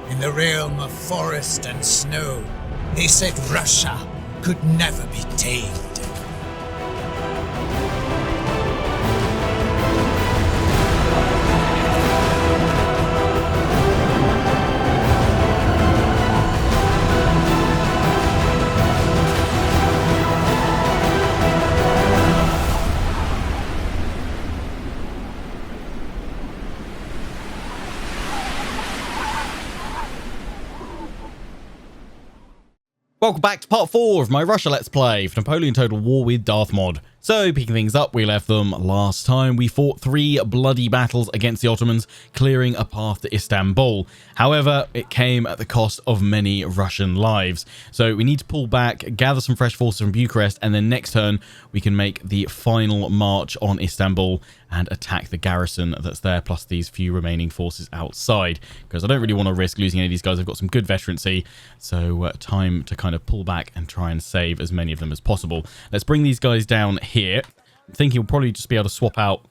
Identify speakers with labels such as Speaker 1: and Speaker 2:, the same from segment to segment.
Speaker 1: In the realm of forest and snow, they said Russia could never be tamed.
Speaker 2: Welcome back to part 4 of my Russia Let's Play for Napoleon Total War with Darthmod. So, picking things up, we left them last time. We fought 3 bloody battles against the Ottomans, clearing a path to Istanbul. However, it came at the cost of many Russian lives. So we need to pull back, gather some fresh forces from Bucharest, and then next turn we can make the final march on Istanbul and attack the garrison that's there, plus these few remaining forces outside. Because I don't really want to risk losing any of these guys. I've got some good veterancy, so time to kind of pull back and try and save as many of them as possible. Let's bring these guys down here. I'm thinking we'll probably just be able to swap out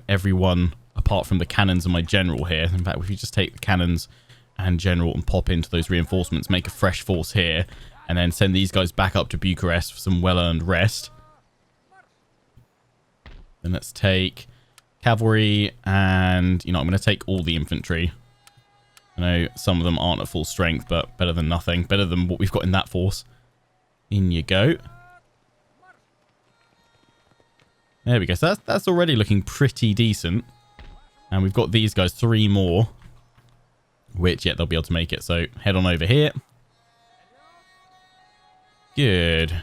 Speaker 2: everyone apart from the cannons and my general here. In fact, if you just take the cannons and general and pop into those reinforcements, make a fresh force here, and then send these guys back up to Bucharest for some well-earned rest. Then let's take cavalry and, I'm going to take all the infantry. I know some of them aren't at full strength, but better than nothing. Better than what we've got in that force. In you go. There we go. So that's already looking pretty decent. And we've got these guys, 3 more. Which, yeah, they'll be able to make it. So head on over here. Good.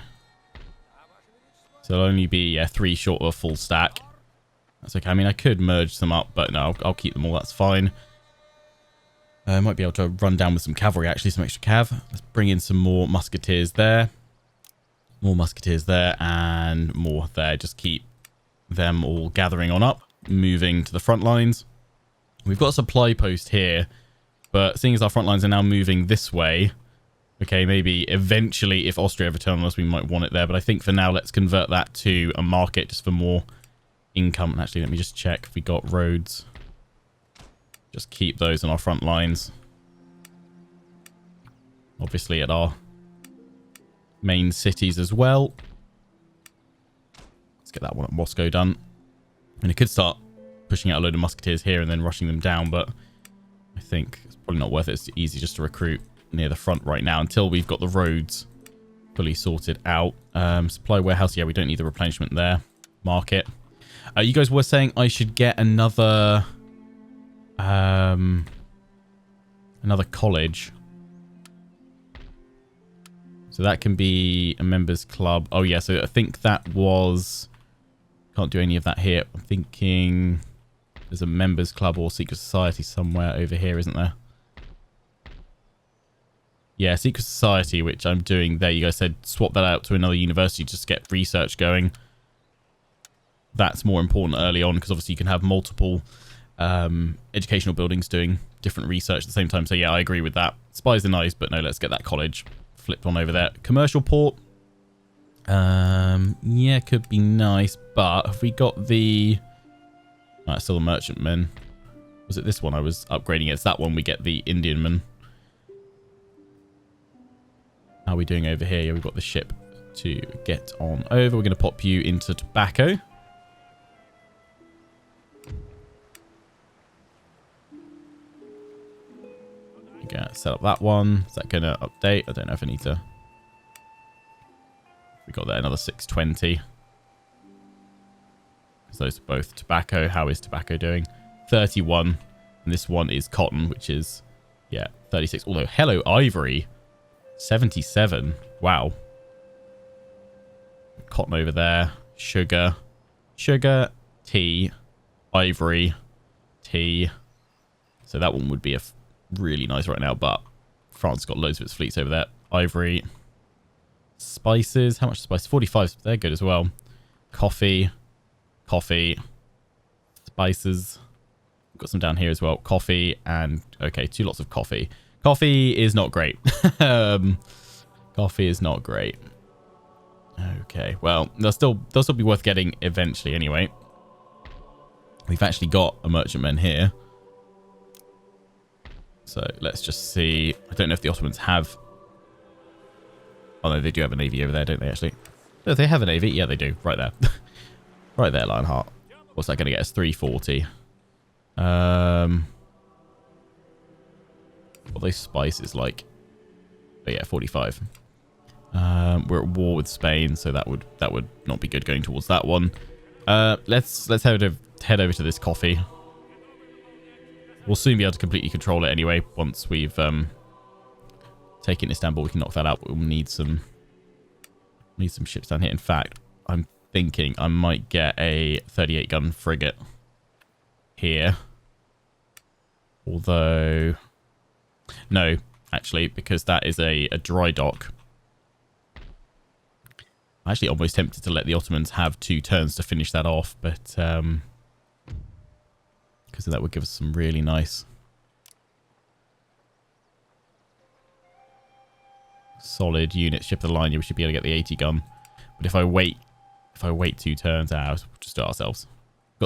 Speaker 2: So it'll only be 3 short of a full stack. That's okay. I mean, I could merge them up, but no, I'll keep them all. That's fine. I might be able to run down with some cavalry, actually, some extra cav. Let's bring in some more musketeers there. More musketeers there and more there. Just keep them all gathering on up, moving to the front lines. We've got a supply post here, but seeing as our front lines are now moving this way, okay, maybe eventually if Austria ever turn on us, we might want it there. But I think for now, let's convert that to a market just for more income. And actually, let me just check if we got roads. Just keep those on our front lines. Obviously at our main cities as well. Let's get that one at Moscow done. And it could start pushing out a load of musketeers here and then rushing them down, but I think it's probably not worth it. It's easy just to recruit near the front right now until we've got the roads fully sorted out. Supply warehouse, yeah, we don't need the replenishment there. Market. You guys were saying I should get another college. So that can be a members club. Oh yeah, so I think that was... Can't do any of that here. I'm thinking there's a members club or secret society somewhere over here, isn't there? Yeah, secret society, which I'm doing there. You guys said swap that out to another university just to get research going. That's more important early on because obviously you can have multiple educational buildings doing different research at the same time. So yeah, I agree with that. Spies are nice, but no, let's get that college flipped on over there. Commercial port. Yeah, could be nice, but have we got the... Oh, it's still the merchantmen. Was it this one I was upgrading? It's that one we get the Indianman. How are we doing over here? Yeah, we've got the ship to get on over. We're going to pop you into tobacco. Gonna set up that one. Is that going to update? I don't know if I need to. We got there another 620. Because those are both tobacco. How is tobacco doing? 31. And this one is cotton, which is, yeah, 36. Although, hello, ivory. 77. Wow. Cotton over there. Sugar. Sugar. Tea. Ivory. Tea. So that one would be a really nice right now, but France has got loads of its fleets over there. Ivory. Spices. How much spice? 45. They're good as well. Coffee. Coffee. Spices. Got some down here as well. Coffee and... Okay, 2 lots of coffee. Coffee is not great. Coffee is not great. Okay, well, they'll still be worth getting eventually anyway. We've actually got a merchantman here. So let's just see. I don't know if the Ottomans have... Oh, no, they do have a navy over there, don't they, actually? No, they have a navy. Yeah, they do. Right there. Right there, Lionheart. What's that going to get us? 340. What are those spices like? Oh, yeah, 45. We're at war with Spain, so that would not be good going towards that one. Let's head over to this coffee. We'll soon be able to completely control it anyway. Once we've taken Istanbul, we can knock that out. We'll need some ships down here. In fact, I'm thinking I might get a 38 gun frigate here. Although, no, actually, because that is a dry dock. I'm actually almost tempted to let the Ottomans have 2 turns to finish that off, but because that would give us some really nice solid units. Ship of the line, we should be able to get the 80 gun. But if I wait 2 turns, we'll just do it ourselves.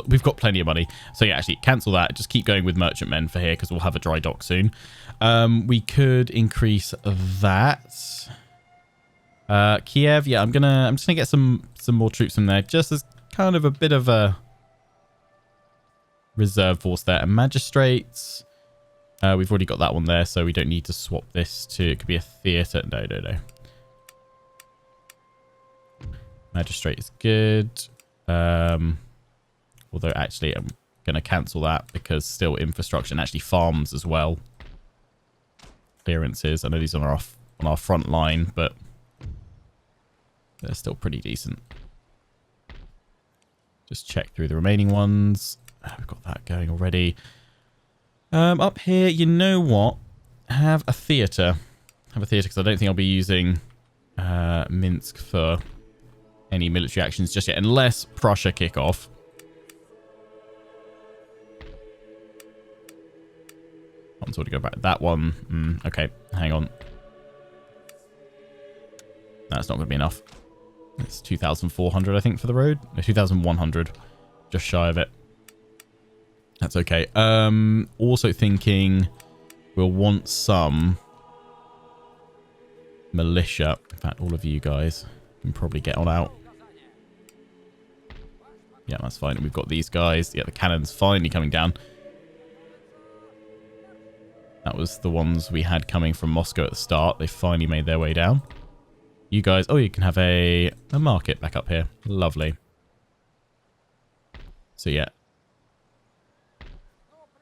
Speaker 2: We've got plenty of money. So yeah, actually cancel that. Just keep going with merchantmen for here because we'll have a dry dock soon. We could increase that. Kiev, yeah, I'm just gonna get some more troops from there, just as kind of a bit of a reserve force there. And magistrates, we've already got that one there, so we don't need to swap this to. It could be a theatre. No. Magistrate is good. Although actually, I'm gonna cancel that because still infrastructure and actually farms as well. Clearances. I know these are on our front line, but they're still pretty decent. Just check through the remaining ones. We've got that going already. Up here, you know what? Have a theatre. Because I don't think I'll be using Minsk for any military actions just yet. Unless Prussia kick off. One's already go back. That one. Okay, hang on. That's not going to be enough. It's 2,400, I think, for the road. No, 2,100. Just shy of it. That's okay. Also thinking we'll want some militia. In fact, all of you guys can probably get on out. Yeah, that's fine. We've got these guys. Yeah, the cannon's finally coming down. That was the ones we had coming from Moscow at the start. They finally made their way down. You guys... Oh, you can have a market back up here. Lovely. So, yeah.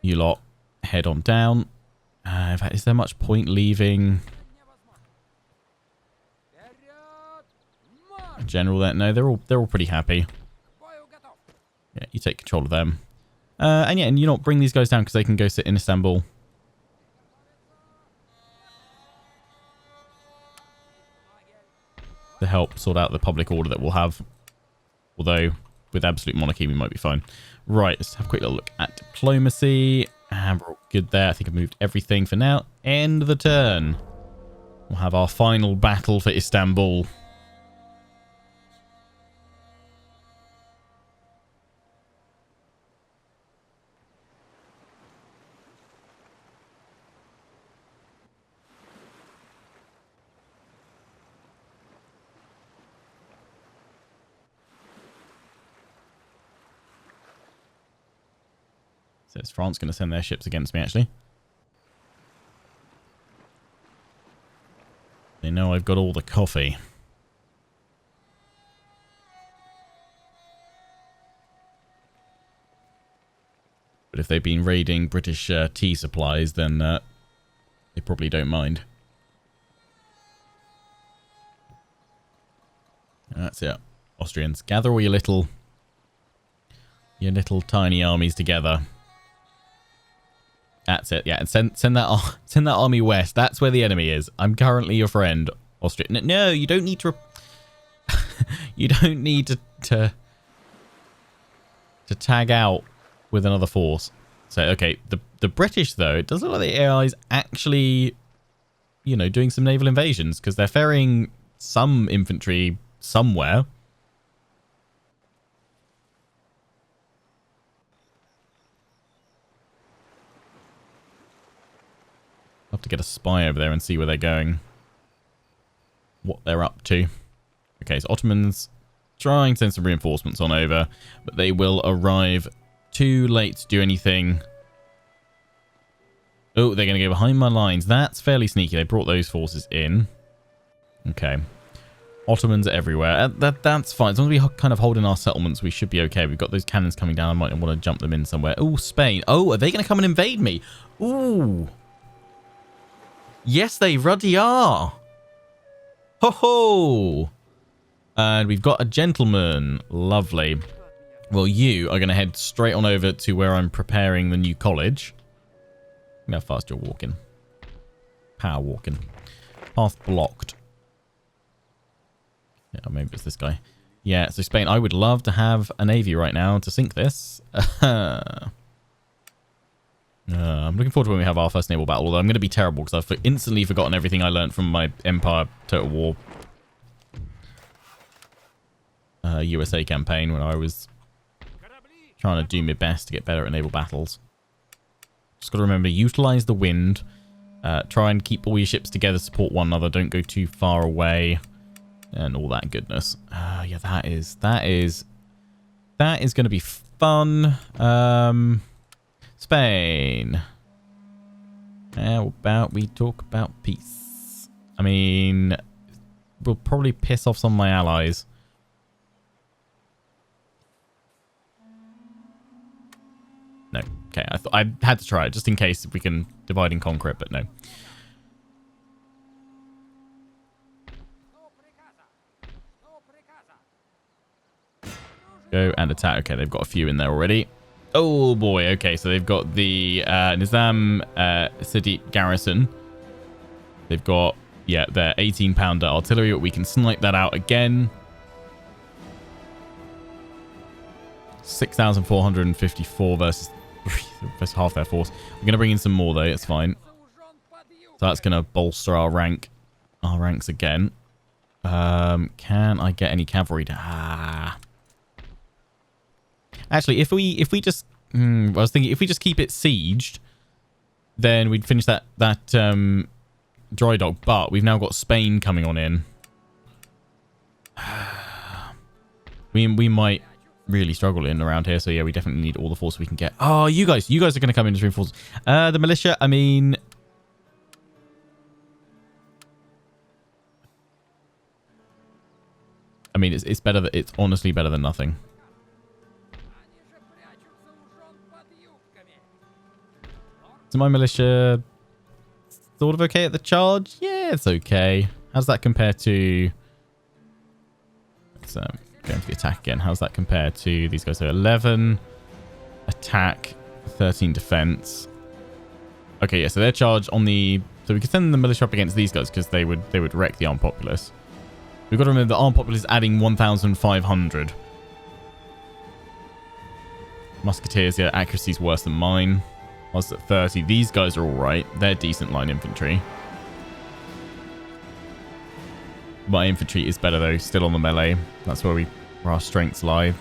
Speaker 2: You lot head on down. In fact, is there much point leaving a general there? No, they're all pretty happy. Yeah, you take control of them. And yeah, and you not bring these guys down because they can go sit in Istanbul. To help sort out the public order that we'll have. Although, with absolute monarchy, we might be fine. Right, let's have a quick little look at diplomacy. And we're all good there. I think I've moved everything for now. End the turn. We'll have our final battle for Istanbul. So is France going to send their ships against me, actually? They know I've got all the coffee. But if they've been raiding British tea supplies, then they probably don't mind. That's it. Austrians, gather all your little tiny armies together. That's it, yeah, and send that army west. That's where the enemy is. I'm currently your friend, Austria. No, you don't need to. You don't need to tag out with another force. So okay, the British though, it does look like the AI is actually, you know, doing some naval invasions because they're ferrying some infantry somewhere. have to get a spy over there and see where they're going. What they're up to. Okay, so Ottomans trying to send some reinforcements on over, but they will arrive too late to do anything. Oh, they're going to go behind my lines. That's fairly sneaky. They brought those forces in. Okay. Ottomans are everywhere. That's fine. As long as we kind of hold in our settlements, we should be okay. We've got those cannons coming down. I might want to jump them in somewhere. Oh, Spain. Oh, are they going to come and invade me? Ooh. Yes, they ruddy are. Ho ho. And we've got a gentleman. Lovely. Well, you are going to head straight on over to where I'm preparing the new college. How fast you're walking. Power walking. Path blocked. Yeah, maybe it's this guy. Yeah, so Spain, I would love to have a navy right now to sink this. I'm looking forward to when we have our first naval battle, although I'm going to be terrible because I've instantly forgotten everything I learned from my Empire Total War USA campaign when I was trying to do my best to get better at naval battles. Just got to remember, utilize the wind. Try and keep all your ships together, support one another, don't go too far away. And all that goodness. Yeah, that is going to be fun. Spain. How about we talk about peace? I mean, we'll probably piss off some of my allies. No. Okay, I had to try it just in case if we can divide and conquer it, but no. Go and attack. Okay, they've got a few in there already. Oh boy, okay, so they've got the Nizam City garrison. They've got, yeah, their 18-pounder artillery, but we can snipe that out again. 6,454 versus half their force. We're going to bring in some more, though. It's fine. So that's going to bolster our ranks again. Can I get any cavalry? Actually, if we just, I was thinking if we just keep it sieged, then we'd finish that dry dock. But we've now got Spain coming on in. We might really struggle in around here. So yeah, we definitely need all the force we can get. Oh, you guys are going to come in as reinforcements. The militia. I mean, it's better. It's honestly better than nothing. Is my militia sort of okay at the charge? Yeah, it's okay. How's that compare to... Let's go into the attack again. How's that compare to these guys? So 11 attack, 13 defense. Okay, yeah, so their charge on the... So we could send the militia up against these guys because they would wreck the armed populace. We've got to remember the armed populace is adding 1,500. Musketeers, yeah, accuracy's worse than mine. I was at 30. These guys are all right. They're decent line infantry. My infantry is better, though. Still on the melee. That's where our strengths lie.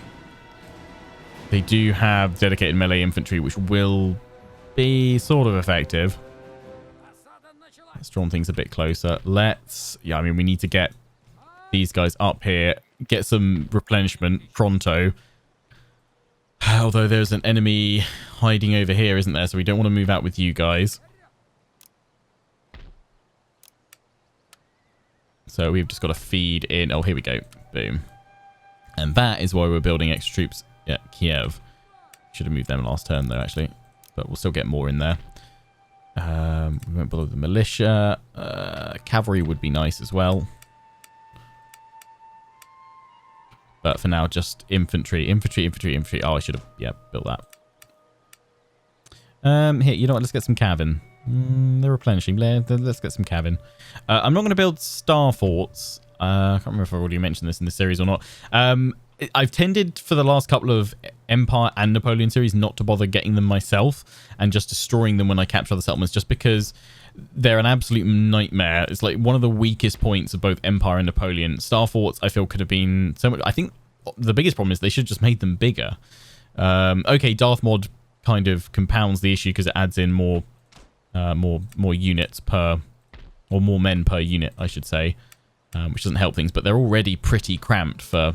Speaker 2: They do have dedicated melee infantry, which will be sort of effective. Let's draw things a bit closer. Yeah, I mean, we need to get these guys up here. Get some replenishment pronto. Although there's an enemy hiding over here, isn't there? So we don't want to move out with you guys. So we've just got to feed in. Oh, here we go. Boom. And that is why we're building extra troops at Kiev. Should have moved them last turn, though, actually. But we'll still get more in there. We won't bother the militia. Cavalry would be nice as well. But for now, just infantry. Oh, I should have, yeah, built that. Here, you know what? Let's get some cav in. They're replenishing. Let's get some cav in. I'm not going to build star forts. I can't remember if I already mentioned this in the series or not. I've tended for the last couple of Empire and Napoleon series not to bother getting them myself and just destroying them when I capture other settlements, just because they're an absolute nightmare. It's like one of the weakest points of both Empire and Napoleon. Star forts, I feel, could have been so much. I think the biggest problem is they should just made them bigger. Okay, Darthmod kind of compounds the issue because it adds in more more units per, or more men per unit, I should say, which doesn't help things. But they're already pretty cramped for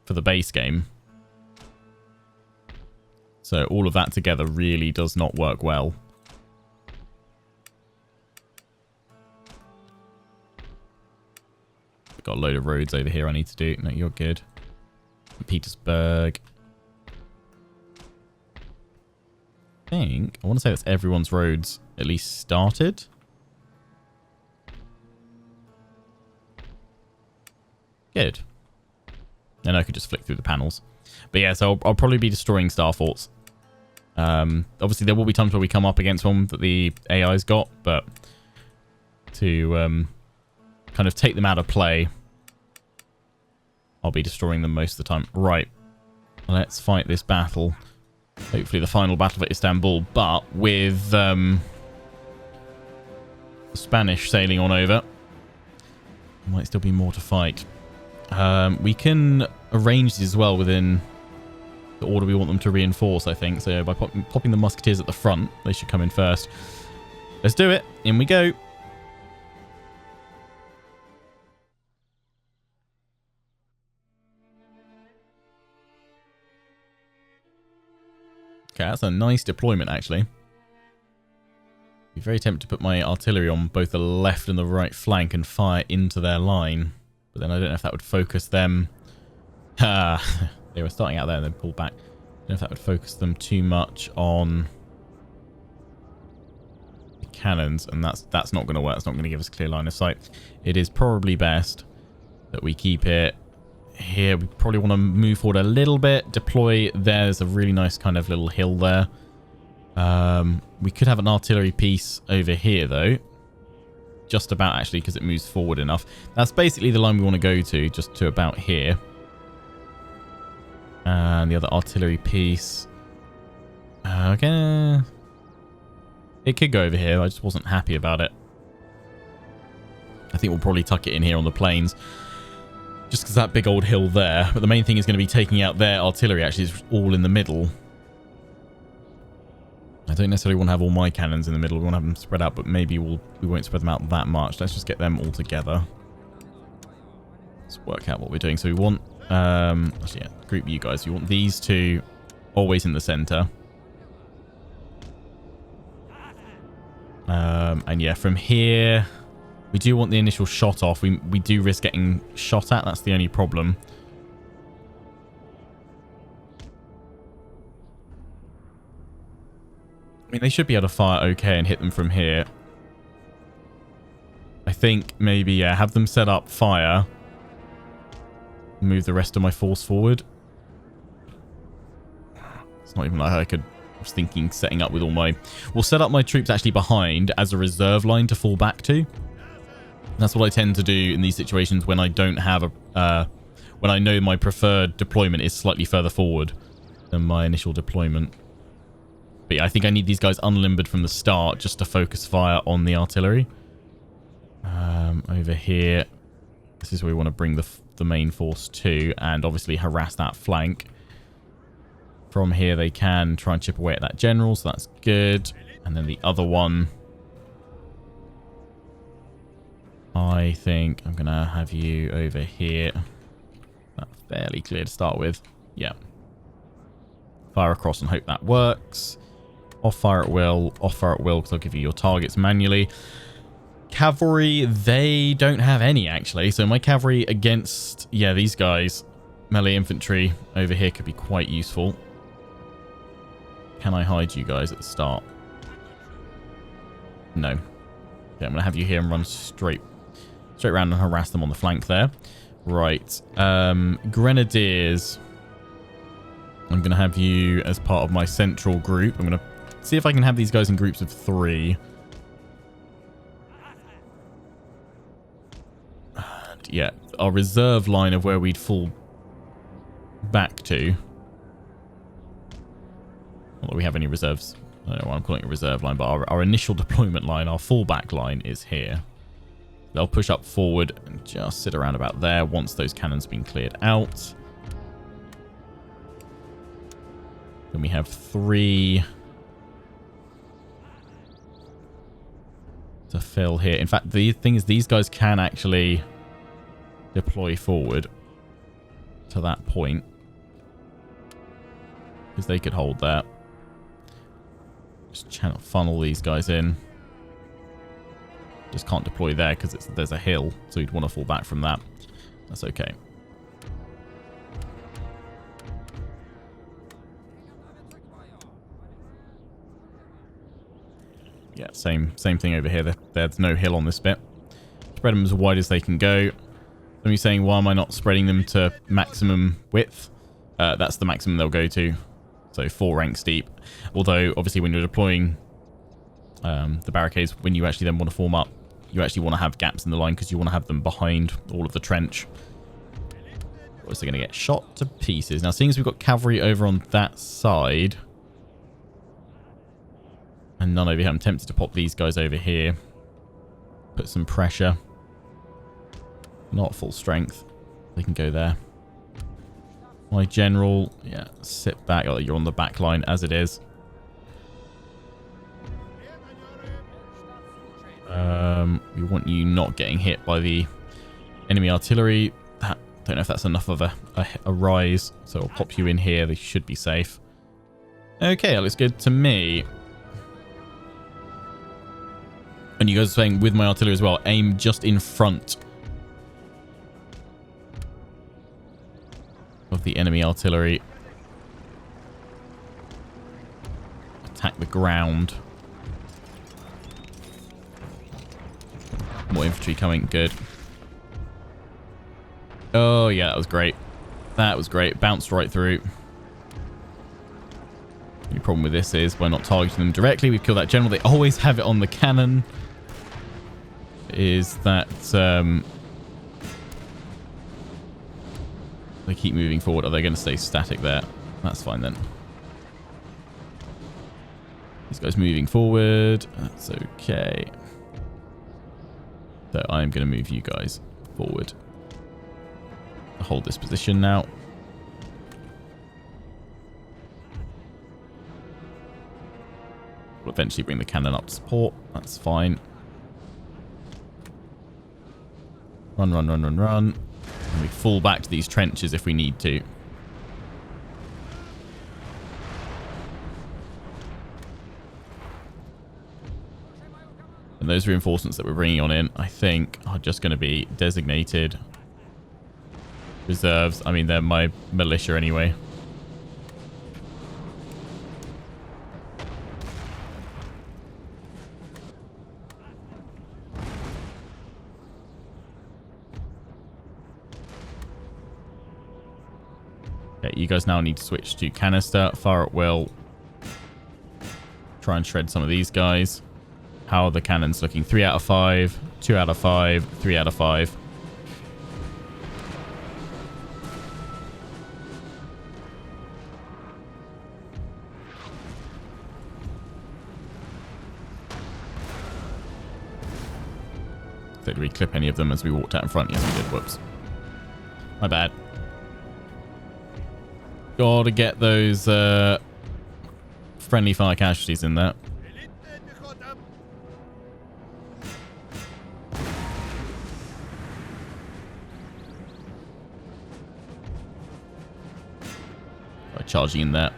Speaker 2: the base game. So all of that together really does not work well. Got a load of roads over here I need to do. No, you're good. Petersburg. I want to say that's everyone's roads at least started. Good. Then I could just flick through the panels. But yeah, so I'll probably be destroying star forts. Obviously, there will be times where we come up against one that the AI's got, but to kind of take them out of play, I'll be destroying them most of the time. Right. Let's fight this battle. Hopefully the final battle for Istanbul, but with the Spanish sailing on over. There might still be more to fight. We can arrange these as well within the order we want them to reinforce, I think. So by popping the musketeers at the front, they should come in first. Let's do it. In we go. Okay, that's a nice deployment, actually. Be very tempted to put my artillery on both the left and the right flank and fire into their line. But then I don't know if that would focus them. They were starting out there and then pulled back. I don't know if that would focus them too much on the cannons, and that's not going to work. It's not going to give us a clear line of sight. It is probably best that we keep it here. We probably want to move forward a little bit. Deploy. There's a really nice kind of little hill there. We could have an artillery piece over here, though. Just about, actually, because it moves forward enough. That's basically the line we want to go to, just to about here. And the other artillery piece. Okay. It could go over here. I just wasn't happy about it. I think we'll probably tuck it in here on the plains. Just because that big old hill there. But the main thing is going to be taking out their artillery, actually, is all in the middle. I don't necessarily want to have all my cannons in the middle. We want to have them spread out, but maybe we won't spread them out that much. Let's just get them all together. Let's work out what we're doing. So we want... actually, yeah, group you guys. We want these two always in the center. And yeah, from here... We do want the initial shot off. We do risk getting shot at. That's the only problem. I mean, they should be able to fire okay and hit them from here. I think maybe, yeah, have them set up fire. Move the rest of my force forward. It's not even like I was thinking setting up with all my... We'll set up my troops actually behind as a reserve line to fall back to. That's what I tend to do in these situations when I don't have a... when I know my preferred deployment is slightly further forward than my initial deployment. But yeah, I think I need these guys unlimbered from the start just to focus fire on the artillery. Over here, this is where we want to bring the main force to, and obviously harass that flank. From here, they can try and chip away at that general, so that's good. And then the other one, I think I'm going to have you over here. That's fairly clear to start with. Yeah. Fire across and hope that works. Off fire at will. Off fire at will because I'll give you your targets manually. Cavalry, they don't have any actually. So my cavalry against, yeah, these guys, melee infantry over here could be quite useful. Can I hide you guys at the start? No. Okay, I'm going to have you here and run straight around and harass them on the flank there. Right. Grenadiers. I'm going to have you as part of my central group. I'm going to see if I can have these guys in groups of 3. And yeah, our reserve line of where we'd fall back to. Not that we have any reserves. I don't know why I'm calling it a reserve line, but our initial deployment line, our fallback line is here. They'll push up forward and just sit around about there once those cannons have been cleared out. Then we have 3 to fill here. In fact, the thing is, these guys can actually deploy forward to that point, because they could hold that. Just channel funnel these guys in. Just can't deploy there because there's a hill, so you'd want to fall back from that. That's okay. Yeah, same thing over here. There's no hill on this bit. Spread them as wide as they can go. Let me saying, why am I not spreading them to maximum width? That's the maximum they'll go to. So 4 ranks deep. Although, obviously, when you're deploying the barricades, when you actually then want to form up, you actually want to have gaps in the line because you want to have them behind all of the trench. Or else they're going to get shot to pieces. Now, seeing as we've got cavalry over on that side, and none over here, I'm tempted to pop these guys over here. Put some pressure. Not full strength. They can go there. My general, yeah, sit back. Oh, you're on the back line as it is. We want you not getting hit by the enemy artillery. Don't know if that's enough of a rise, so I'll pop you in here. They should be safe. Okay, that looks good to me. And you guys are saying with my artillery as well, aim just in front of the enemy artillery. Attack the ground. More infantry coming. Good. Oh, yeah, that was great. That was great. Bounced right through. The only problem with this is we're not targeting them directly. We've killed that general. They always have it on the cannon. Is that they keep moving forward. Are they going to stay static there? That's fine then. These guys moving forward. That's okay. So I'm going to move you guys forward. I'll hold this position now. We'll eventually bring the cannon up to support. That's fine. Run, run, run, run, run. And we fall back to these trenches if we need to. And those reinforcements that we're bringing on in, I think, are just going to be designated reserves. I mean, they're my militia anyway. Okay, you guys now need to switch to canister. Fire at will. Try and shred some of these guys. How are the cannons looking? 3 out of 5, 2 out of 5, 3 out of 5. Did we clip any of them as we walked out in front? Yes, we did. Whoops. My bad. Gotta get those friendly fire casualties in there. Charging in there.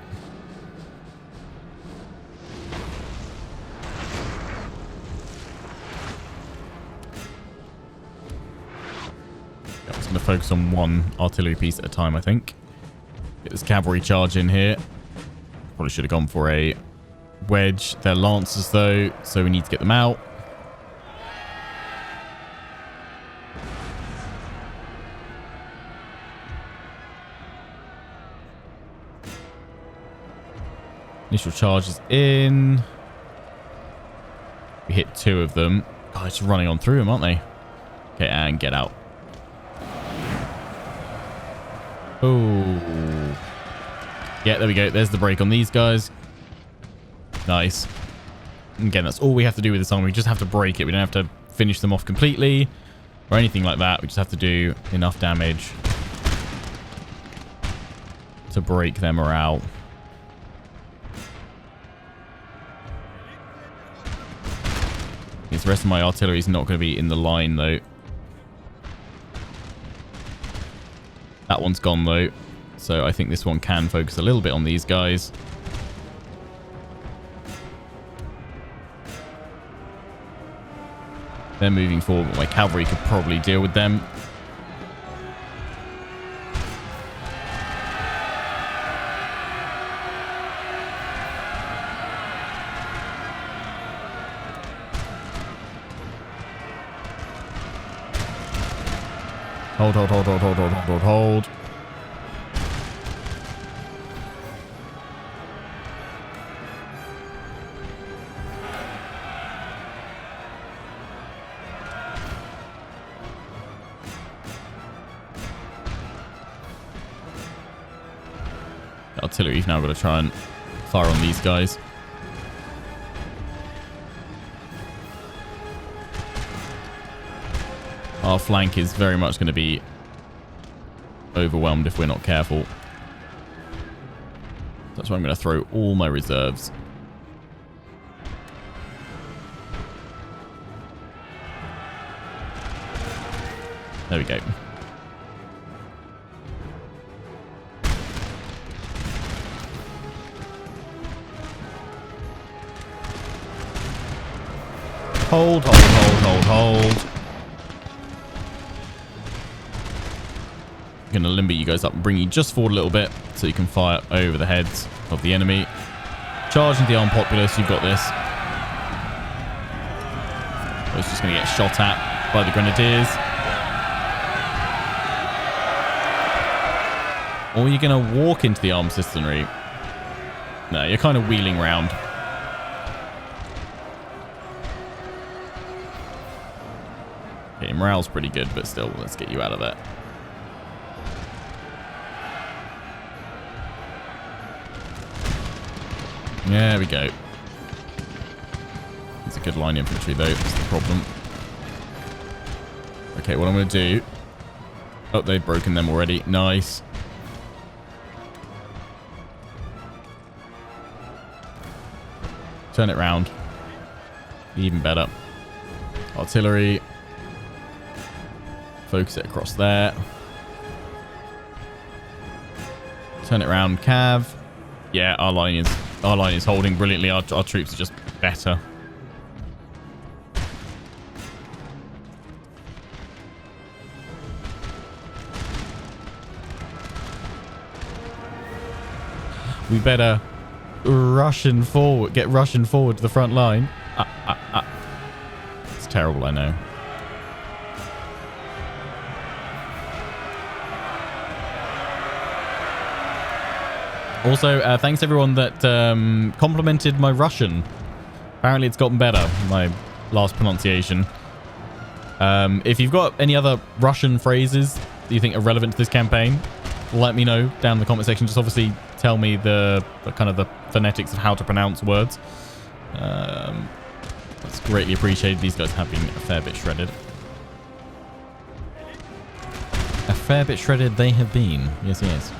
Speaker 2: I'm just going to focus on one artillery piece at a time, I think. Get this cavalry charge in here. Probably should have gone for a wedge. They're lancers, though, so we need to get them out. Initial charges in. We hit 2 of them. God, it's running on through them, aren't they? Okay, and get out. Oh. Yeah, there we go. There's the break on these guys. Nice. Again, that's all we have to do with this army. We just have to break it. We don't have to finish them off completely or anything like that. We just have to do enough damage to break their morale. guess the rest of my artillery is not going to be in the line, though. That one's gone, though. So I think this one can focus a little bit on these guys. They're moving forward, but my cavalry could probably deal with them. Hold, hold, hold, hold, hold, hold, hold, hold. Artillery's now got to try and fire on these guys. Our flank is very much going to be overwhelmed if we're not careful. That's why I'm going to throw all my reserves. There we go. Hold, hold, hold, hold, hold. I'm going to limber you guys up and bring you just forward a little bit so you can fire over the heads of the enemy. Charge into the armed populace. You've got this. It's just going to get shot at by the grenadiers. Or you're going to walk into the armed citizenry. No, you're kind of wheeling round. Okay, morale's pretty good, but still, let's get you out of there. There we go. It's a good line infantry, though. That's the problem. Okay, what I'm going to do... Oh, they've broken them already. Nice. Turn it round. Even better. Artillery. Focus it across there. Turn it round. Cav. Yeah, our line is holding brilliantly. Our troops are just better. We better Russian forward. Get Russian forward to the front line. It's terrible, I know. Also, thanks everyone that complimented my Russian. Apparently it's gotten better, my last pronunciation. If you've got any other Russian phrases that you think are relevant to this campaign, let me know down in the comment section. Just obviously tell me the kind of the phonetics of how to pronounce words. That's greatly appreciated. These guys have been a fair bit shredded. A fair bit shredded they have been. Yes, yes.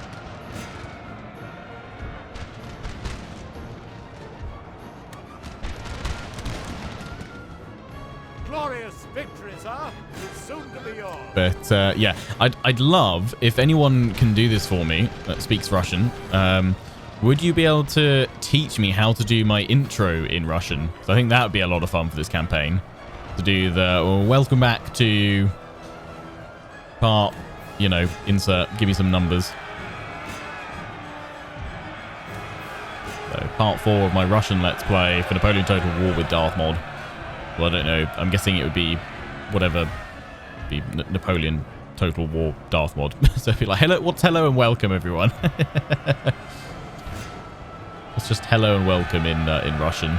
Speaker 2: But yeah, I'd love if anyone can do this for me that speaks Russian. Would you be able to teach me how to do my intro in Russian? So I think that would be a lot of fun for this campaign. To do the welcome back to part, you know, insert, give me some numbers. So part 4 of my Russian Let's Play for Napoleon Total War with Darthmod. Well, I don't know. I'm guessing it would be whatever. Be Napoleon Total War Darthmod. So it'd be like, hello and welcome, everyone. It's just hello and welcome in Russian.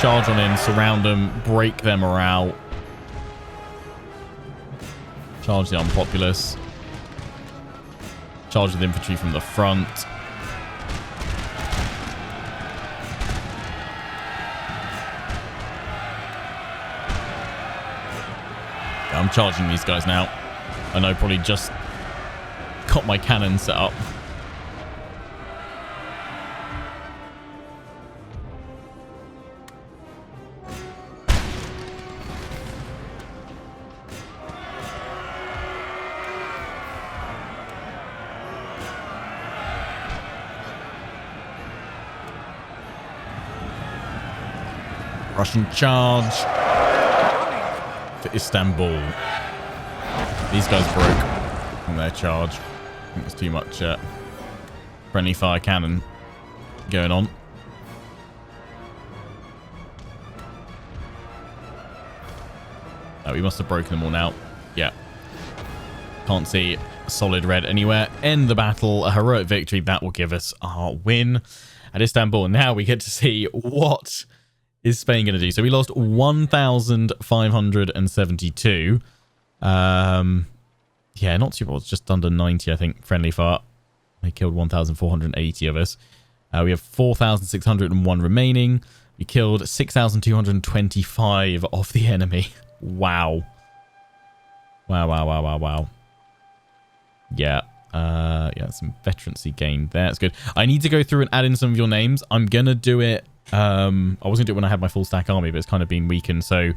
Speaker 2: Charge on in, surround them, break their morale. Charge the armed populace. Charge with infantry from the front. I'm charging these guys now. I know, probably just got my cannon set up. Russian charge to Istanbul. These guys broke on their charge. I think there's too much friendly fire cannon going on. Oh, we must have broken them all now. Yeah. Can't see solid red anywhere. End the battle. A heroic victory. That will give us our win at Istanbul. Now we get to see what is Spain going to do. So we lost 1,572. Yeah, not too bad. It's just under 90, I think, friendly fire. They killed 1,480 of us. We have 4,601 remaining. We killed 6,225 of the enemy. Wow. Wow. Yeah. Yeah, some veterancy gained there. That's good. I need to go through and add in some of your names. I'm going to do it. I was going to do it when I had my full stack army, but it's kind of been weakened. So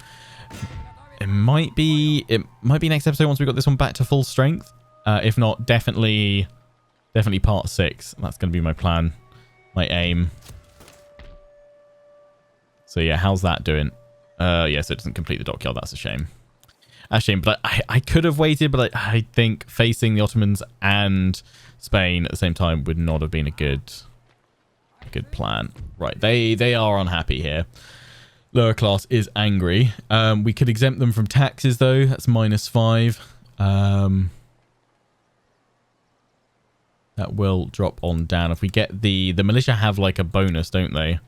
Speaker 2: it might be next episode once we got this one back to full strength. If not, definitely part 6. That's going to be my plan, my aim. So yeah, how's that doing? Yeah, so it doesn't complete the dockyard. That's a shame. A shame, but I could have waited, but I think facing the Ottomans and Spain at the same time would not have been a good plan. Right, they are unhappy here. Lower class is angry. We could exempt them from taxes though. That's -5. That will drop on down. If we get the militia have like a bonus, don't they?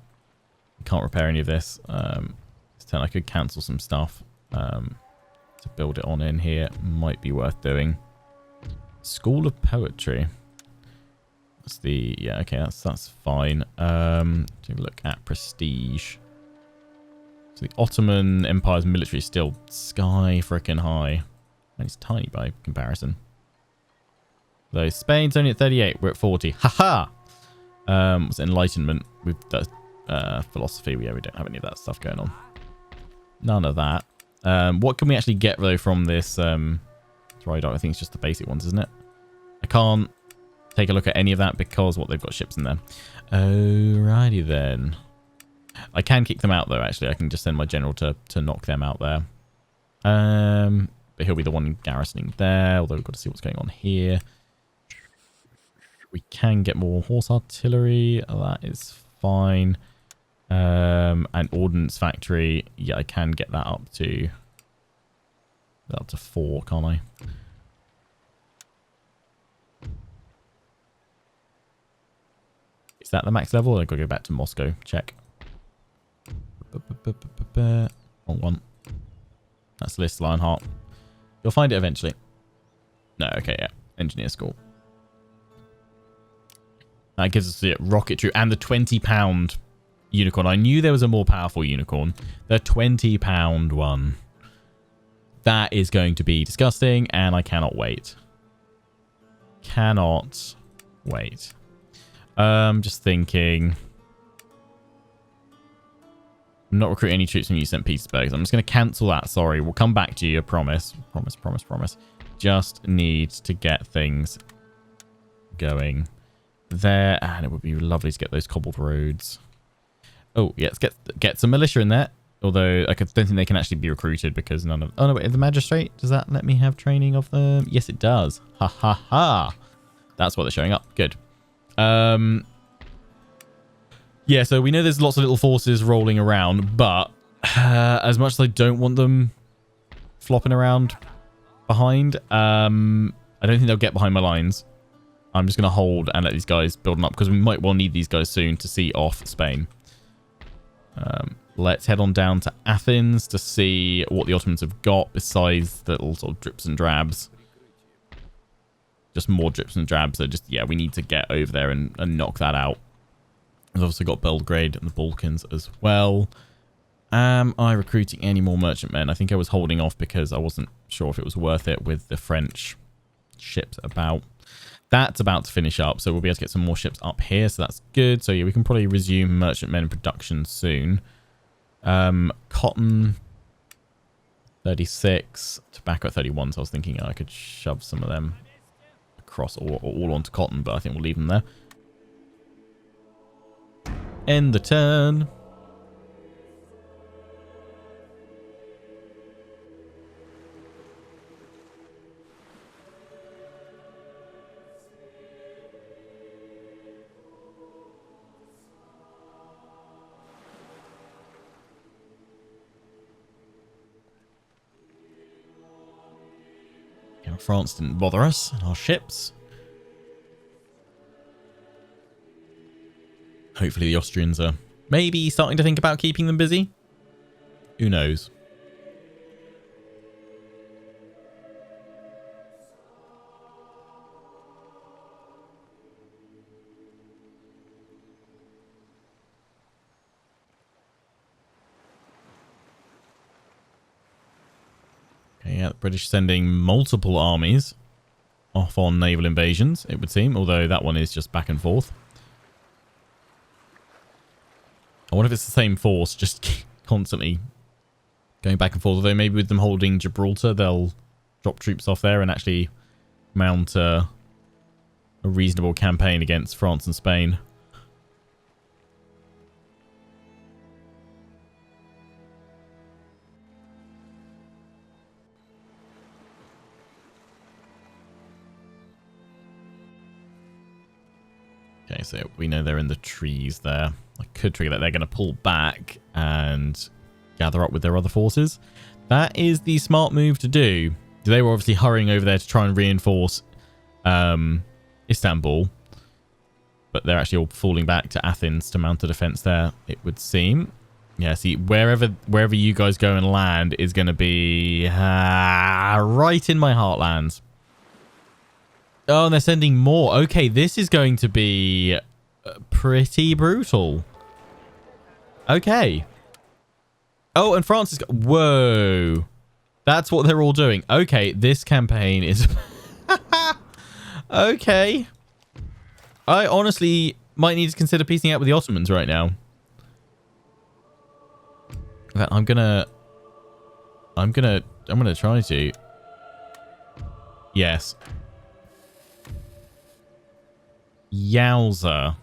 Speaker 2: We can't repair any of this. This turn I could cancel some stuff. To build it on in here might be worth doing. School of Poetry. That's the okay. That's fine. Take a look at prestige. So the Ottoman Empire's military is still sky freaking high, and it's tiny by comparison. Though Spain's only at 38, we're at 40. Haha. What's Enlightenment with the philosophy? Yeah, we don't have any of that stuff going on. None of that. What can we actually get though from this dry dock? I think it's just the basic ones, isn't it? I can't take a look at any of that because what they've got ships in there. Alrighty then. I can kick them out though. Actually, I can just send my general to knock them out there. But he'll be the one garrisoning there. Although we've got to see what's going on here. We can get more horse artillery. That is fine. And ordnance factory, yeah, I can get that up to 4, can't I? Is that the max level? I've got to go back to Moscow. Check. Wrong one. That's List Lionheart. You'll find it eventually. No, okay, yeah. Engineer school. That gives us the rocket troop and the 20-pound unicorn. I knew there was a more powerful unicorn. The 20-pound one. That is going to be disgusting, and I cannot wait. Cannot wait. Just thinking. I'm not recruiting any troops from you, St. Petersburg. I'm just going to cancel that. Sorry. We'll come back to you. I promise. Promise. Just need to get things going there, and it would be lovely to get those cobbled roads. Oh, yeah, let's get some militia in there. Although I don't think they can actually be recruited because none of... Oh, no, wait, the magistrate, does that let me have training of them? Yes, it does. Ha, ha, ha. That's why they're showing up. Good. Yeah, so we know there's lots of little forces rolling around, but as much as I don't want them flopping around behind, I don't think they'll get behind my lines. I'm just going to hold and let these guys build them up because we might well need these guys soon to see off Spain. Let's head on down to Athens to see what the Ottomans have got besides the little sort of drips and drabs. Just more drips and drabs. So just, yeah, we need to get over there and knock that out. We've also got Belgrade and the Balkans as well. Am I recruiting any more merchantmen? I think I was holding off because I wasn't sure if it was worth it with the French ships about. That's about to finish up, so we'll be able to get some more ships up here, so that's good. So yeah, we can probably resume merchantmen production soon. Cotton 36, tobacco at 31, so I was thinking I could shove some of them across or all onto cotton, but I think we'll leave them there. End the turn. France didn't bother us and our ships. Hopefully the Austrians are maybe starting to think about keeping them busy. Who knows? Okay, yeah, the British sending multiple armies off on naval invasions, it would seem, although that one is just back and forth. I wonder if it's the same force, just constantly going back and forth. Although maybe with them holding Gibraltar, they'll drop troops off there and actually mount a reasonable campaign against France and Spain. Okay, so we know they're in the trees there. I could trigger that. They're going to pull back and gather up with their other forces. That is the smart move to do. They were obviously hurrying over there to try and reinforce Istanbul. But they're actually all falling back to Athens to mount a defense there, it would seem. Yeah, see, wherever you guys go and land is going to be right in my heartlands. Oh, and they're sending more. Okay, this is going to be pretty brutal. Okay. Oh, and France is... Whoa. That's what they're all doing. Okay, this campaign is... Okay. I honestly might need to consider piecing out with the Ottomans right now. In fact, I'm gonna try to. Yes. Yowza.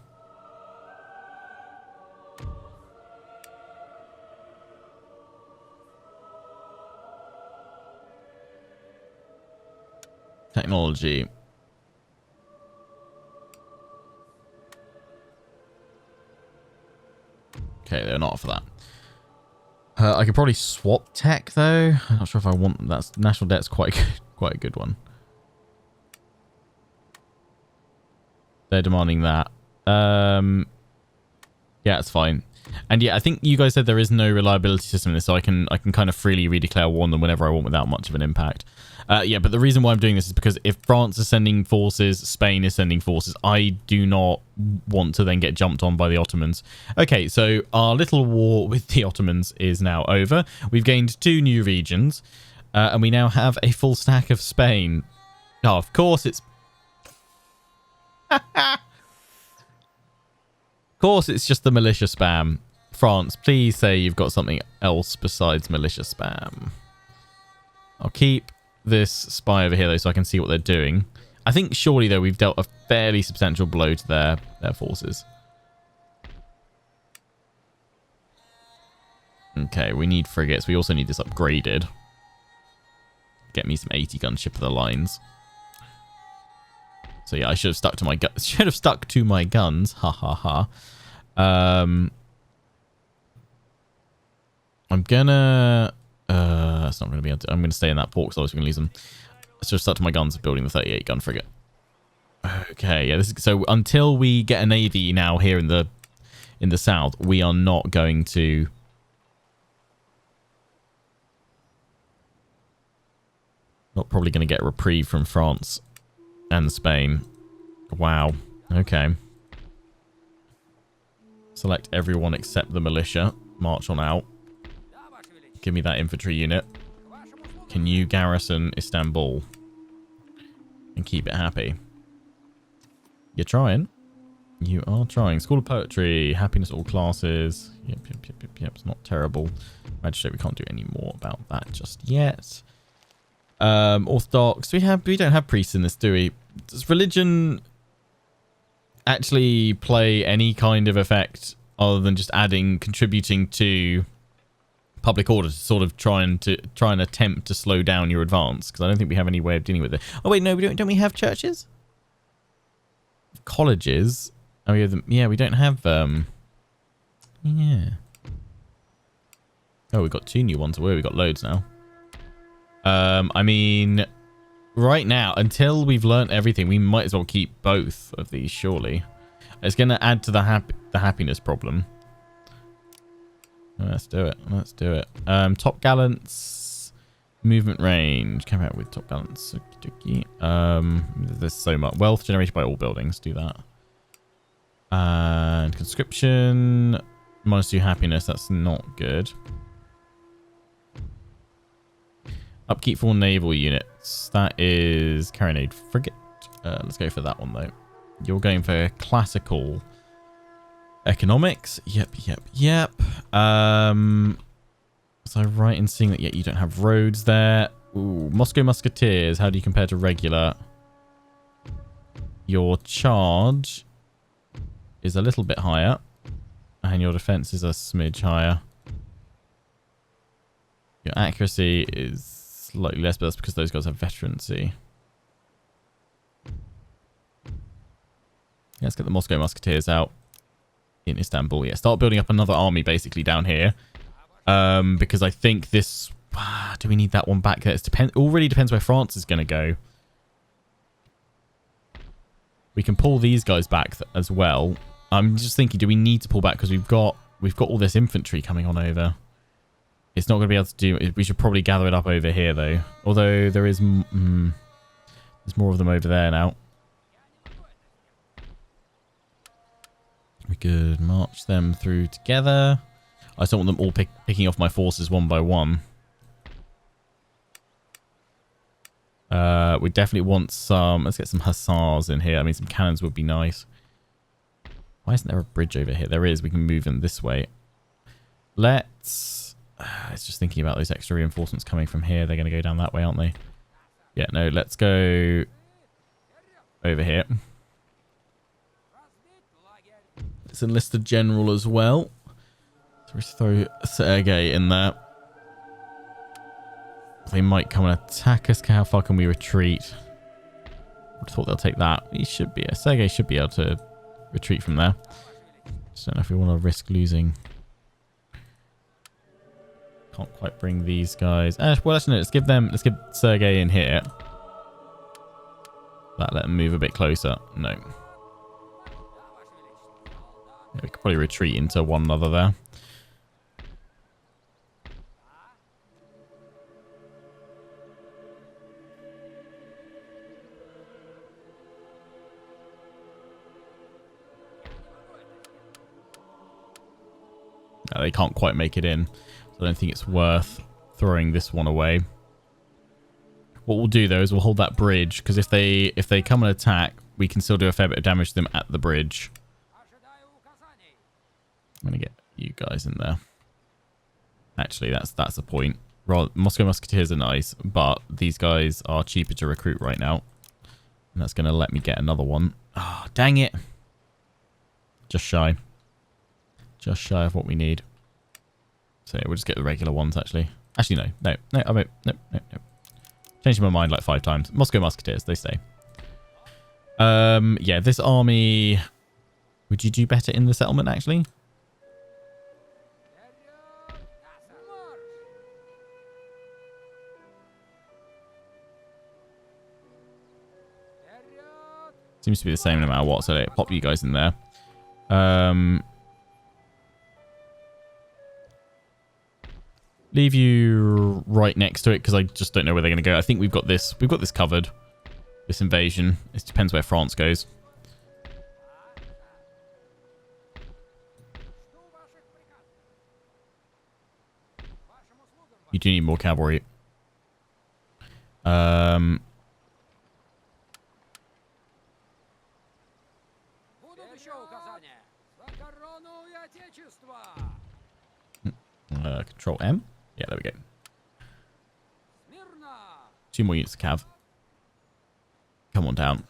Speaker 2: Technology. Okay, they're not for that. I could probably swap tech though. I'm not sure if I want them. That's national debt's quite a good one. They're demanding that. Yeah, it's fine. And yeah, I think you guys said there is no reliability system in this, so I can kind of freely redeclare war on them whenever I want without much of an impact. Yeah, but the reason why I'm doing this is because if France is sending forces, Spain is sending forces, I do not want to then get jumped on by the Ottomans. Okay, so our little war with the Ottomans is now over. We've gained 2 new regions, and we now have a full stack of Spain. Oh, of course it's... Of course it's just the militia spam. France, please say you've got something else besides militia spam. I'll keep this spy over here though so I can see what they're doing. I think surely though we've dealt a fairly substantial blow to their forces. Okay, we need frigates. We also need this upgraded. Get me some 80 gun ship of the lines. So yeah, I should have stuck to my guns. Ha ha ha. I'm gonna it's not gonna be able to, I'm gonna stay in that port because I was gonna lose them. I should have stuck to my guns building the 38 gun frigate. Okay, yeah, this is, so until we get a navy now here in the south, we are not going to probably going to get a reprieve from France and Spain. Wow. Okay. Select everyone except the militia. March on out. Give me that infantry unit. Can you garrison Istanbul? And keep it happy. You're trying. You are trying. School of Poetry. Happiness all classes. Yep. It's not terrible. Magistrate, we can't do any more about that just yet. Orthodox. We don't have priests in this, do we? Does religion actually play any kind of effect other than just contributing to public order to sort of try and attempt to slow down your advance? Because I don't think we have any way of dealing with it. Oh wait, no, we don't we have churches? Colleges? Oh yeah, yeah, we don't have yeah. Oh, we've got 2 new ones. Where we got loads now. I mean, right now, until we've learnt everything, we might as well keep both of these, surely. It's going to add to the happiness problem. Let's do it. Let's do it. Top gallants, movement range. Come out with top gallants. There's so much wealth generated by all buildings. Do that. And conscription, -2 happiness. That's not good. Upkeep for naval units. That is carronade frigate. Let's go for that one though. You're going for classical economics. Yep. So right in seeing that, you don't have roads there. Ooh, Moscow Musketeers. How do you compare to regular? Your charge is a little bit higher, and your defense is a smidge higher. Your accuracy is slightly less, but that's because those guys have veterancy. Let's get the Moscow Musketeers out in Istanbul. Yeah, start building up another army basically down here. Because I think this... do we need that one back there? It already depends where France is going to go. We can pull these guys back as well. I'm just thinking, do we need to pull back? Because we've got all this infantry coming on over. It's not going to be able to do it. We should probably gather it up over here, though. Although there is... there's more of them over there now. We could march them through together. I just don't want them all picking off my forces one by one. We definitely want some... Let's get some hussars in here. I mean, some cannons would be nice. Why isn't there a bridge over here? There is. We can move them this way. Let's... it's just thinking about those extra reinforcements coming from here. They're going to go down that way, aren't they? Yeah, no, let's go over here. Let's enlist a general as well. So we throw Sergei in there. They might come and attack us. How far can we retreat? I would have thought they'll take that. He should be. Sergei should be able to retreat from there. Just don't know if we want to risk losing. Can't quite bring these guys. Well, actually, no, let's give Sergei in here. That let him move a bit closer. No. Yeah, we could probably retreat into one another there. No, they can't quite make it in. So I don't think it's worth throwing this one away. What we'll do though is we'll hold that bridge, because if they come and attack, we can still do a fair bit of damage to them at the bridge. I'm gonna get you guys in there. Actually, that's the point. Moscow Musketeers are nice, but these guys are cheaper to recruit right now, and that's gonna let me get another one. Ah, oh, dang it! Just shy of what we need. So yeah, we'll just get the regular ones. Actually, no. I won't. No. Changed my mind like 5 times. Moscow Musketeers, they stay. Yeah, this army. Would you do better in the settlement actually? Seems to be the same no matter what, so pop you guys in there. Leave you right next to it because I just don't know where they're going to go. I think we've got this covered. This invasion. It depends where France goes. You do need more cavalry. Control M. Yeah, there we go. 2 more units of cav. Come on down.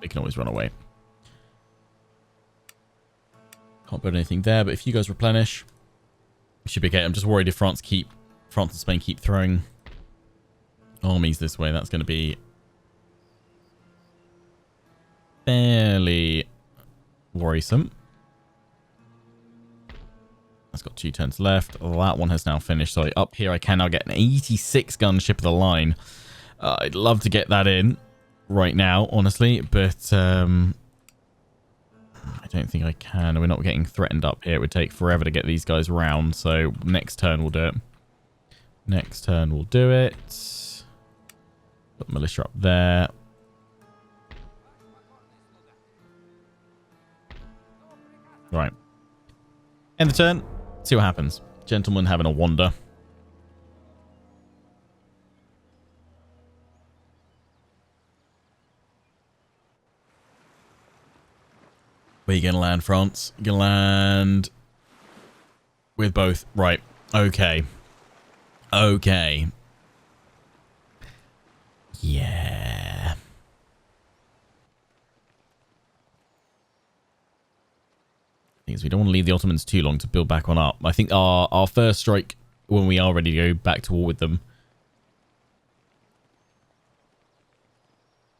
Speaker 2: They can always run away. Can't build anything there, but if you guys replenish, we should be okay. I'm just worried if France and Spain keep throwing armies this way, that's going to be fairly Worrisome. That's got 2 turns left. That one has now finished. So up here I can now get an 86 gun ship of the line. I'd love to get that in right now, honestly, but I don't think I can. We're not getting threatened up here. It would take forever to get these guys round. So next turn we'll do it. Next turn we'll do it. Put militia up there. Right. End the turn. See what happens. Gentlemen having a wander. Where you going to land, France? You're going to land with both. Right. Okay. Okay. Yeah. Thing is, we don't want to leave the Ottomans too long to build back on up. I think our first strike, when we are ready to go back to war with them,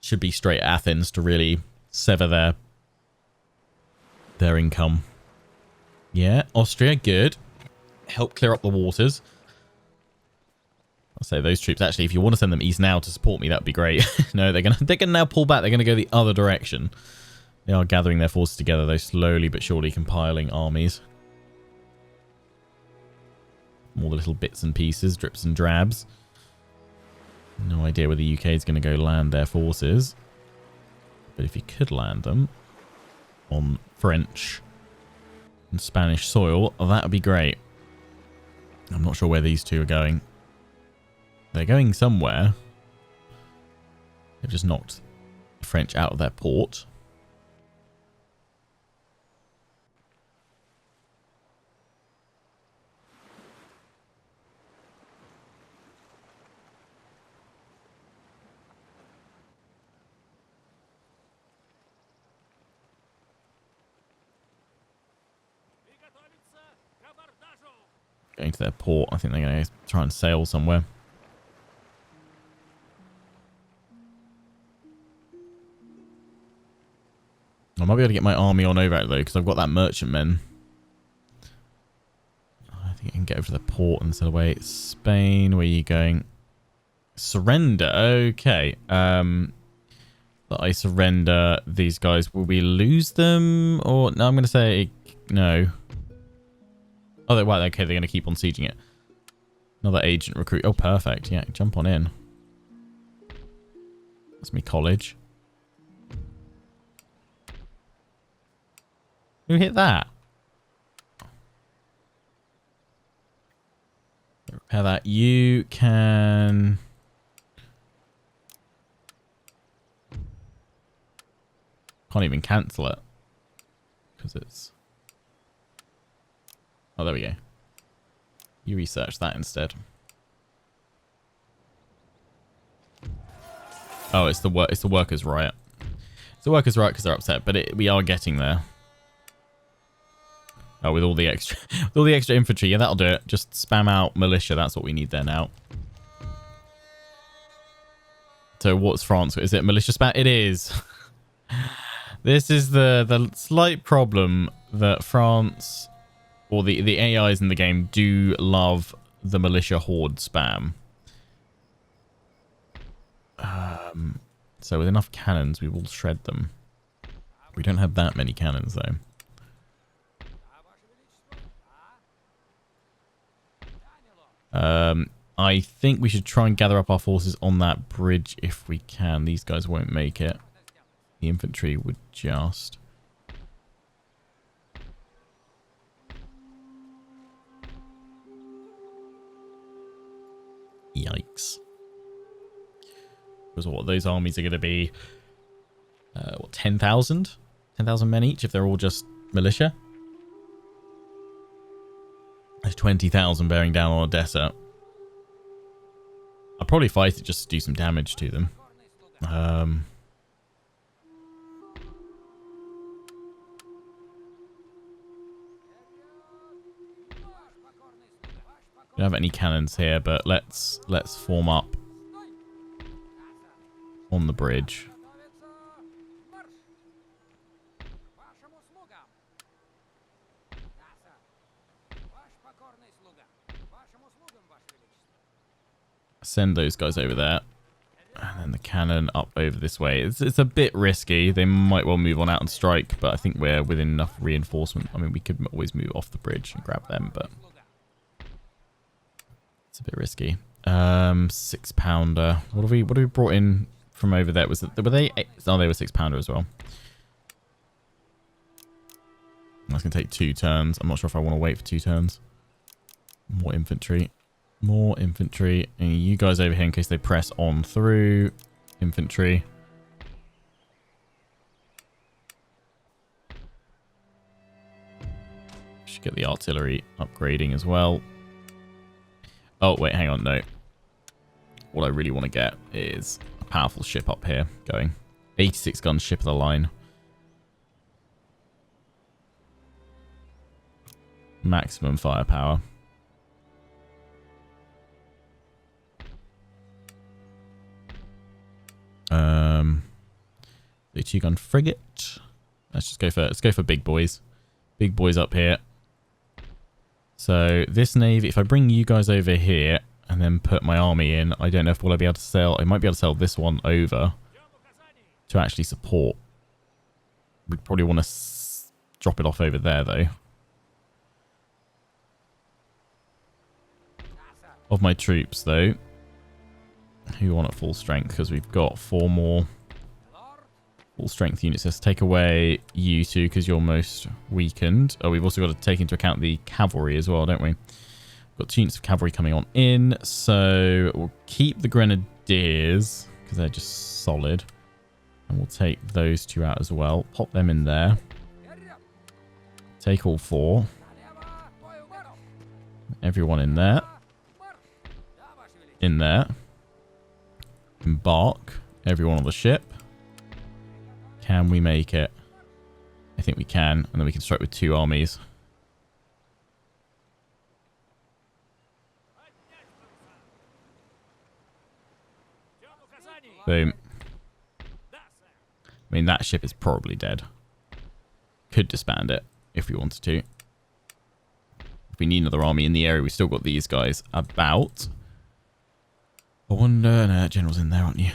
Speaker 2: should be straight at Athens to really sever their income. Yeah, Austria, good. Help clear up the waters. I'll say those troops, actually, if you want to send them east now to support me, that'd be great. No, they're gonna now pull back. They're gonna go the other direction. They are gathering their forces together, though, slowly but surely compiling armies. More little bits and pieces, drips and drabs. No idea where the UK is going to go land their forces. But if you could land them on French and Spanish soil, that would be great. I'm not sure where these two are going. They're going somewhere. They've just knocked the French out of their port. Going to their port. I think they're going to try and sail somewhere. I might be able to get my army on over it, though, because I've got that merchantmen. I think I can get over to the port and sail away. Spain, where are you going? Surrender. Okay. That I surrender these guys. Will we lose them? Or no, I'm going to say no. Oh, they're right. Okay, they're going to keep on sieging it. Another agent recruit. Oh, perfect. Yeah, jump on in. That's me college. Who hit that? Repair that. You can... Can't even cancel it. Because it's... Oh, there we go. You research that instead. Oh, it's the workers' riot. It's the workers' riot because they're upset, but we are getting there. Oh, with all the extra, with all the extra infantry, yeah, that'll do it. Just spam out militia. That's what we need there now. So, what's France? Is it militia spam? It is. This is the slight problem that France, or the AIs in the game, do love the militia horde spam. So with enough cannons, we will shred them. We don't have that many cannons, though. I think we should try and gather up our forces on that bridge if we can. These guys won't make it. The infantry would just... Yikes. Because what, those armies are going to be... what, 10,000? 10,000 men each if they're all just militia? There's 20,000 bearing down on Odessa. I'll probably fight it just to do some damage to them. We don't have any cannons here, but let's form up on the bridge. Send those guys over there. And then the cannon up over this way. It's a bit risky. They might well move on out and strike, but I think we're within enough reinforcement. I mean, we could always move off the bridge and grab them, but it's a bit risky. 6-pounder. What have we brought in from over there? Were they? Oh, they were 6-pounder as well. That's gonna take 2 turns. I'm not sure if I want to wait for 2 turns. More infantry. More infantry. And you guys over here in case they press on through. Infantry. Should get the artillery upgrading as well. Oh, wait, hang on, no. What I really want to get is a powerful ship up here going. 86 gun ship of the line. Maximum firepower. 32-gun frigate. Let's go for big boys. Big boys up here. So this navy, if I bring you guys over here and then put my army in, I don't know if I'll be able to sell. I might be able to sell this one over to actually support. We'd probably want to drop it off over there though. Of my troops though, who want at full strength, because we've got 4 more full strength units. Let's take away you two because you're most weakened. Oh, we've also got to take into account the cavalry as well, don't we? We've got 2 units of cavalry coming on in, so we'll keep the grenadiers because they're just solid, and we'll take those 2 out as well. Pop them in there. Take all 4. Everyone in there. In there. Embark. Everyone on the ship. Can we make it? I think we can. And then we can strike with 2 armies. Boom. I mean, that ship is probably dead. Could disband it if we wanted to. If we need another army in the area, we've still got these guys about. I wonder... No, General's in there, aren't you?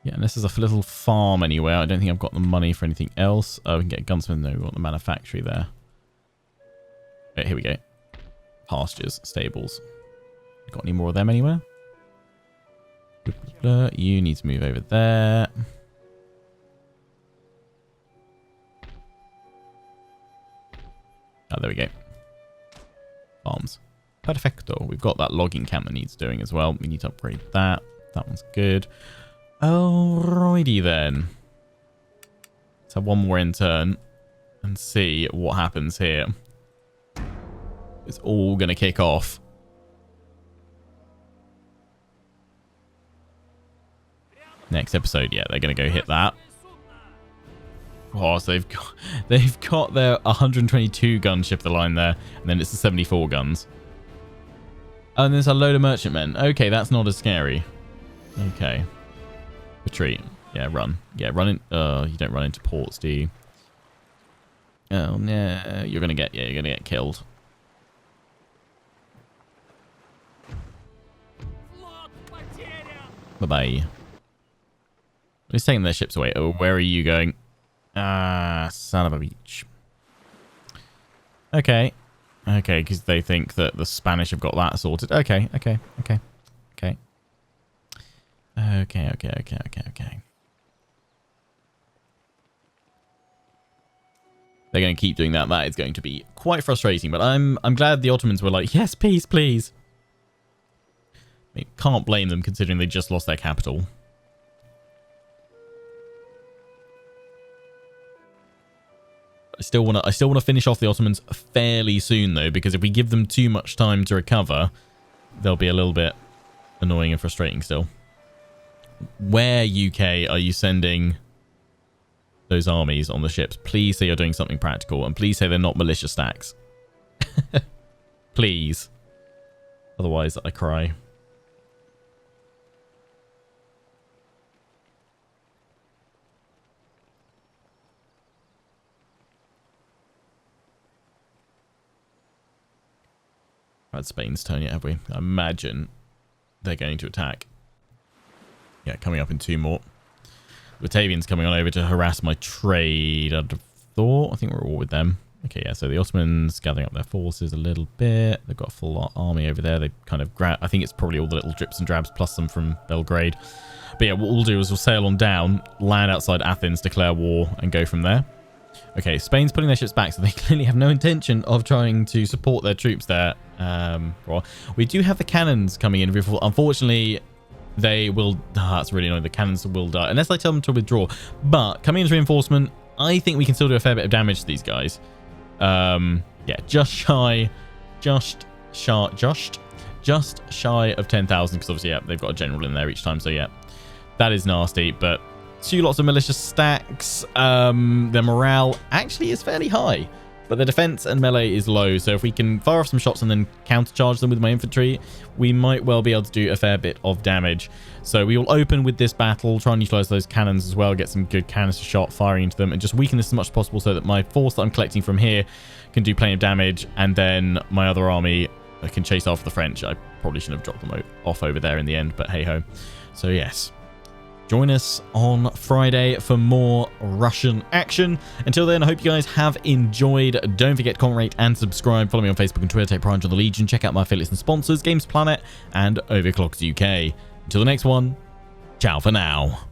Speaker 2: Yeah, and this is a little farm anyway. I don't think I've got the money for anything else. Oh, we can get a gunsmith. No, we want the manufactory there. Okay, here we go. Pastures, stables. Got any more of them anywhere? You need to move over there. Oh, there we go. Farms. Perfecto. We've got that logging camp that needs doing as well. We need to upgrade that. That one's good. Alrighty then. Let's have one more in turn and see what happens here. It's all going to kick off. Next episode, yeah, they're going to go hit that. Oh, so they've got their 122 gun ship of the line there, and then it's the 74 guns. And there's a load of merchantmen. Okay, that's not as scary. Okay. Retreat. Yeah, run. Yeah, run in. You don't run into ports, do you? Oh no, you're gonna get killed. Bye bye. He's taking their ships away. Oh, where are you going? Ah, son of a bitch. Okay. Okay, because they think that the Spanish have got that sorted. Okay. Okay. They're going to keep doing that. That is going to be quite frustrating. But I'm glad the Ottomans were like, yes, peace, please. I mean, can't blame them considering they just lost their capital. I still want to finish off the Ottomans fairly soon though, because if we give them too much time to recover, they'll be a little bit annoying and frustrating still. Where, UK, are you sending those armies on the ships? Please say you're doing something practical, and please say they're not militia stacks. Please. Otherwise, I cry. had Spain's turn yet, have we? I imagine they're going to attack. Yeah, coming up in 2 more. Batavian's coming on over to harass my trade, I'd have thought. I think we're all with them. Okay, yeah, so the Ottomans gathering up their forces a little bit. They've got a full army over there. They kind of grab... I think it's probably all the little drips and drabs plus some from Belgrade. But yeah, what we'll do is we'll sail on down, land outside Athens, declare war, and go from there. Okay, Spain's putting their ships back, so they clearly have no intention of trying to support their troops there. Well, we do have the cannons coming in. Unfortunately, they will... that's really annoying. The cannons will die, unless I tell them to withdraw. But coming in as reinforcement, I think we can still do a fair bit of damage to these guys. Yeah, just shy of 10,000, because obviously, yeah, they've got a general in there each time, so yeah, that is nasty. But 2 lots of militia stacks. Their morale actually is fairly high, but their defense and melee is low, so if we can fire off some shots and then countercharge them with my infantry, we might well be able to do a fair bit of damage. So we will open with this battle, try and utilize those cannons as well, get some good canister shot firing into them, and just weaken this as much as possible so that my force that I'm collecting from here can do plenty of damage, and then my other army can chase after the French. I probably shouldn't have dropped them off over there in the end, but hey ho. So yes, join us on Friday for more Russian action. Until then, I hope you guys have enjoyed. Don't forget to comment, rate, and subscribe. Follow me on Facebook and Twitter. Take pride in the Legion. Check out my affiliates and sponsors, Games Planet and Overclocked UK. Until the next one, ciao for now.